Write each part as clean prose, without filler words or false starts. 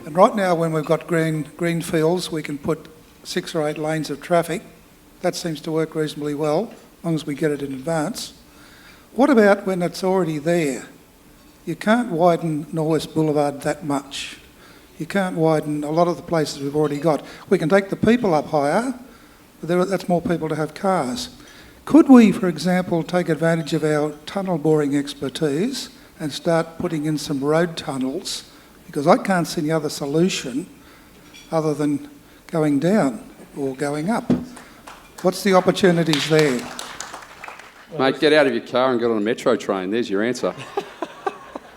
And right now, when we've got green fields, we can put 6 or 8 lanes of traffic. That seems to work reasonably well, as long as we get it in advance. What about when it's already there? You can't widen Norwest Boulevard that much. You can't widen a lot of the places we've already got. We can take the people up higher, but that's more people to have cars. Could we, for example, take advantage of our tunnel boring expertise and start putting in some road tunnels? Because I can't see any other solution other than going down or going up. What's the opportunities there? Mate, get out of your car and get on a metro train. There's your answer.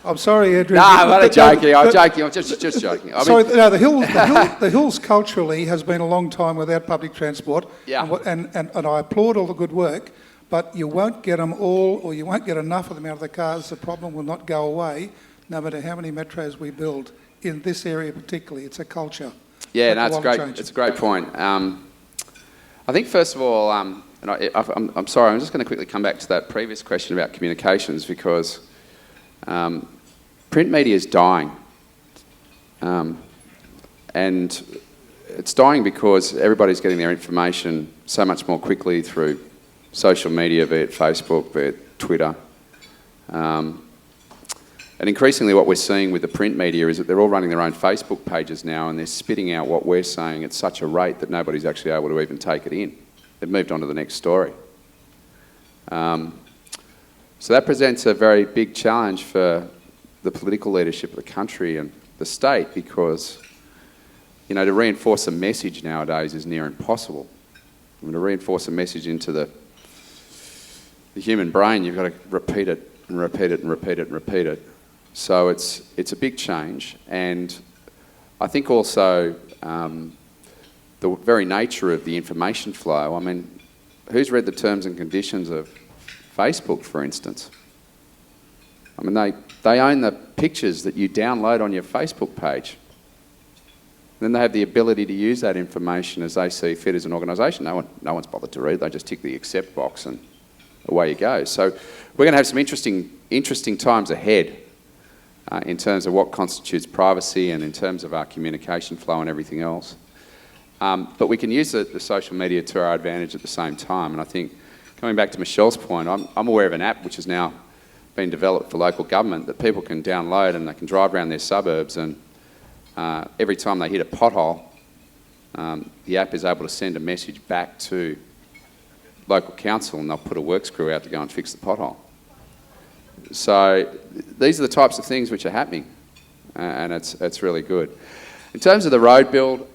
I'm sorry, Andrew. No, I'm joking. I'm joking. I'm just joking. The Hills culturally has been a long time without public transport. Yeah. And I applaud all the good work, but you won't get them all, or you won't get enough of them out of the cars. The problem will not go away, no matter how many metros we build. In this area particularly, it's a culture. Yeah, no, it's great. It's a great point. I think first of all, and I'm sorry, I'm just going to quickly come back to that previous question about communications because print media is dying. And it's dying because everybody's getting their information so much more quickly through social media, be it Facebook, be it Twitter. And increasingly what we're seeing with the print media is that they're all running their own Facebook pages now and they're spitting out what we're saying at such a rate that nobody's actually able to even take it in. They've moved on to the next story. So that presents a very big challenge for the political leadership of the country and the state because, you know, to reinforce a message nowadays is near impossible. I mean, to reinforce a message into the human brain, you've got to repeat it and repeat it and repeat it and repeat it. So it's a big change, and I think also the very nature of the information flow. I mean, who's read the terms and conditions of Facebook, for instance? I mean, they own the pictures that you download on your Facebook page. Then they have the ability to use that information as they see fit as an organisation. No one's bothered to read. They just tick the accept box and away you go. So we're going to have some interesting times ahead in terms of what constitutes privacy and in terms of our communication flow and everything else. But we can use the social media to our advantage at the same time. And I think, coming back to Michelle's point, I'm aware of an app which has now been developed for local government that people can download and they can drive around their suburbs and every time they hit a pothole, the app is able to send a message back to local council and they'll put a works crew out to go and fix the pothole. So these are the types of things which are happening and it's really good. In terms of the road build,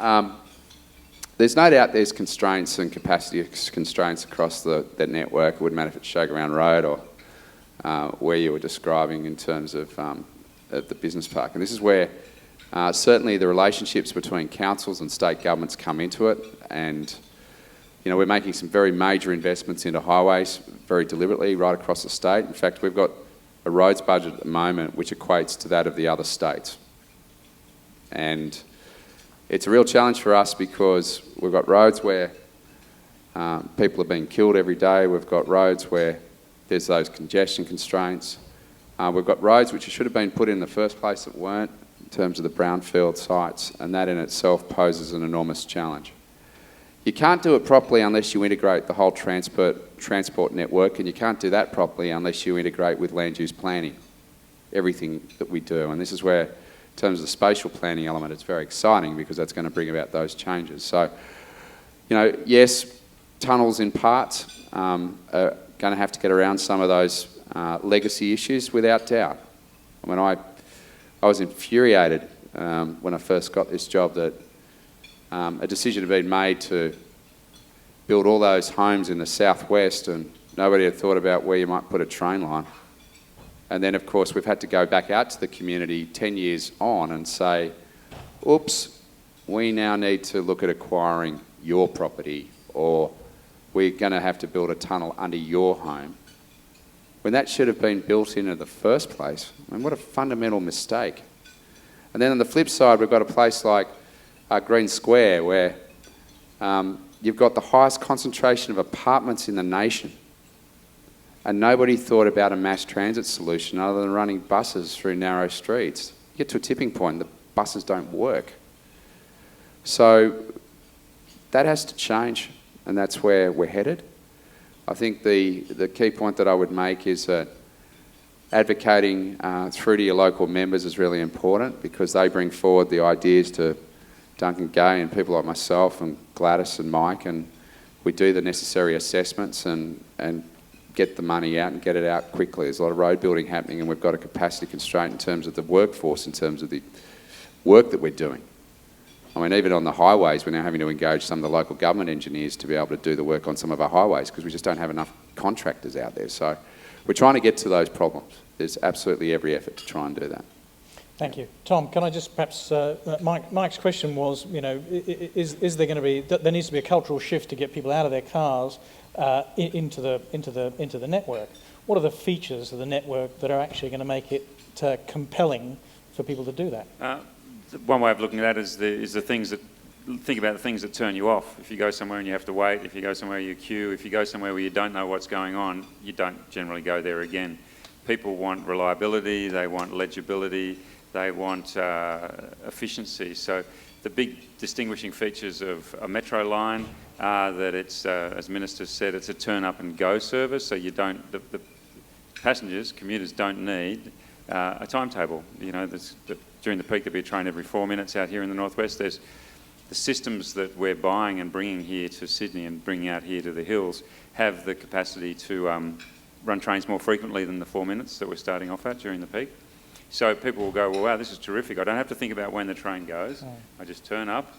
there's no doubt there's constraints and capacity constraints across the network. It wouldn't matter if it's Showground Road or where you were describing in terms of the business park. And this is where certainly the relationships between councils and state governments come into it. And you know, we're making some very major investments into highways very deliberately right across the state. In fact, we've got a roads budget at the moment which equates to that of the other states. And it's a real challenge for us because we've got roads where people are being killed every day. We've got roads where there's those congestion constraints. We've got roads which should have been put in the first place that weren't in terms of the brownfield sites, and that in itself poses an enormous challenge. You can't do it properly unless you integrate the whole transport network, and you can't do that properly unless you integrate with land use planning, everything that we do. And this is where, in terms of the spatial planning element, it's very exciting because that's going to bring about those changes. So, you know, yes, tunnels in parts are going to have to get around some of those legacy issues without doubt. I mean, I was infuriated when I first got this job that a decision had been made to build all those homes in the southwest and nobody had thought about where you might put a train line. And then, of course, we've had to go back out to the community 10 years on and say, oops, we now need to look at acquiring your property, or we're going to have to build a tunnel under your home. When that should have been built in the first place. I mean, what a fundamental mistake. And then on the flip side, we've got a place like Green Square where you've got the highest concentration of apartments in the nation. And nobody thought about a mass transit solution other than running buses through narrow streets. You get to a tipping point, buses don't work. So that has to change, and that's where we're headed. I think the key point that I would make is that advocating through to your local members is really important, because they bring forward the ideas to Duncan Gay and people like myself and Gladys and Mike, and we do the necessary assessments and get the money out and get it out quickly. There's a lot of road building happening, and we've got a capacity constraint in terms of the workforce, in terms of the work that we're doing. I mean, even on the highways, we're now having to engage some of the local government engineers to be able to do the work on some of our highways, because we just don't have enough contractors out there. So we're trying to get to those problems. There's absolutely every effort to try and do that. Thank you. Tom, can I just perhaps, Mike's question was, you know, is there going to be, there needs to be a cultural shift to get people out of their cars into the network. What are the features of the network that are actually going to make it compelling for people to do that? One way of looking at that is the things that, think about the things that turn you off. If you go somewhere and you have to wait, if you go somewhere you queue, if you go somewhere where you don't know what's going on, you don't generally go there again. People want reliability, they want legibility, they want efficiency. So the big distinguishing features of a metro line are that it's, as Minister said, it's a turn up and go service, so you don't, the passengers, commuters don't need a timetable. You know, during the peak there'll be a train every 4 minutes out here in the Northwest. There's the systems that we're buying and bringing here to Sydney and bringing out here to the hills have the capacity to run trains more frequently than the 4 minutes that we're starting off at during the peak. So people will go, well, wow, this is terrific. I don't have to think about when the train goes. I just turn up,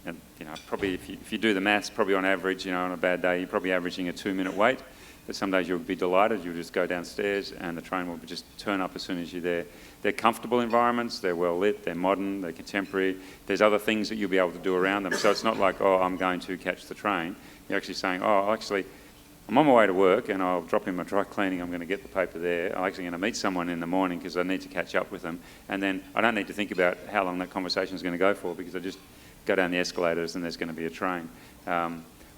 and you know, probably if you do the maths, probably on average, you know, on a bad day, you're probably averaging a 2-minute wait. But some days you'll be delighted. You'll just go downstairs, and the train will just turn up as soon as you're there. They're comfortable environments. They're well lit. They're modern. They're contemporary. There's other things that you'll be able to do around them. So it's not like, oh, I'm going to catch the train. You're actually saying, oh, actually, I'm on my way to work and I'll drop in my dry cleaning, I'm going to get the paper there. I'm actually going to meet someone in the morning because I need to catch up with them. And then I don't need to think about how long that conversation is going to go for, because I just go down the escalators and there's going to be a train.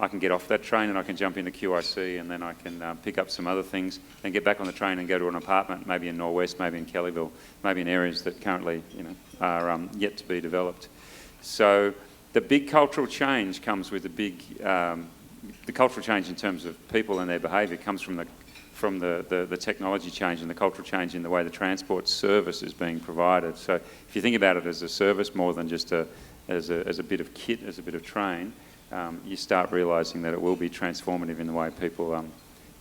I can get off that train and I can jump into QIC, and then I can pick up some other things and get back on the train and go to an apartment, maybe in Norwest, maybe in Kellyville, maybe in areas that currently, you know, are yet to be developed. So the big cultural change comes with the cultural change in terms of people and their behaviour comes from the technology change and the cultural change in the way the transport service is being provided. So if you think about it as a service more than just as a bit of kit, as a bit of train, you start realising that it will be transformative in the way people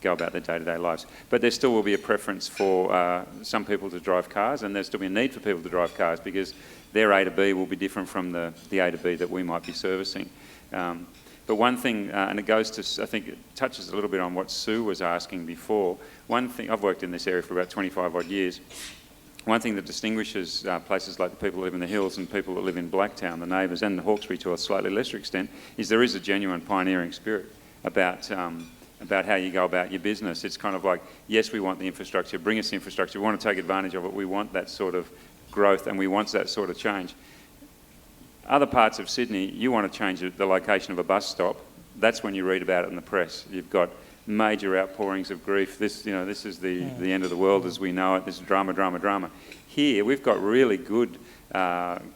go about their day-to-day lives. But there still will be a preference for some people to drive cars, and there'll still be a need for people to drive cars, because their A to B will be different from the A to B that we might be servicing. But one thing, and it goes to, I think it touches a little bit on what Sue was asking before. One thing, I've worked in this area for about 25 odd years. One thing that distinguishes places like the people who live in the hills and people that live in Blacktown, the neighbours, and the Hawkesbury to a slightly lesser extent, is there is a genuine pioneering spirit about how you go about your business. It's kind of like, yes, we want the infrastructure, bring us the infrastructure, we want to take advantage of it, we want that sort of growth and we want that sort of change. Other parts of Sydney, you want to change the location of a bus stop, that's when you read about it in the press. You've got major outpourings of grief. This is the end of the world as we know it. This is drama, drama, drama. Here, we've got really good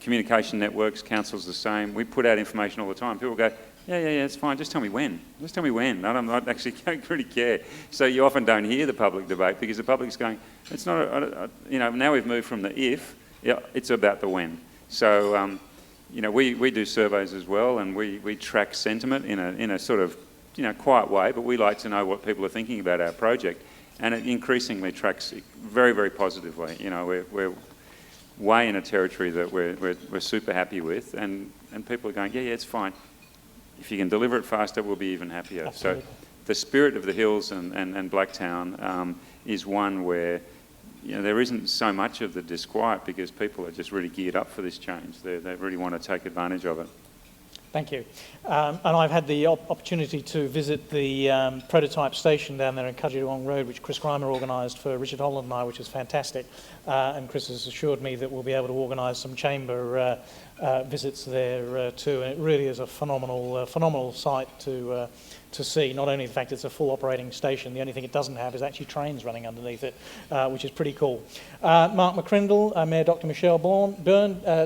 communication networks. Council's the same. We put out information all the time. People go, yeah, it's fine. Just tell me when. Just tell me when. I don't actually don't really care. So you often don't hear the public debate because the public's going, it's not, now we've moved from the if, it's about the when. So, we do surveys as well, and we track sentiment in a sort of, quiet way, but we like to know what people are thinking about our project, and it increasingly tracks very, very positively. We're way in a territory that we're super happy with, and people are going, yeah, it's fine. If you can deliver it faster, we'll be even happier. Absolutely. So the spirit of the hills and Blacktown is one where there isn't so much of the disquiet, because people are just really geared up for this change. They really want to take advantage of it. Thank you. And I've had the opportunity to visit the prototype station down there in Cudgegong Road, which Chris Grimer organised for Richard Holland and I, which is fantastic. And Chris has assured me that we'll be able to organise some chamber visits there too. And it really is a phenomenal site to to see. Not only the fact it's a full operating station, the only thing it doesn't have is actually trains running underneath it, which is pretty cool. Mark McCrindle, Mayor Dr. Michelle Byrne,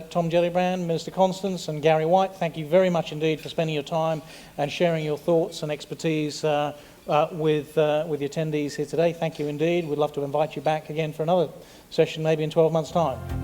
Tom Gelibrand, Minister Constance and Gary White, thank you very much indeed for spending your time and sharing your thoughts and expertise with the attendees here today. Thank you indeed. We'd love to invite you back again for another session maybe in 12 months' time.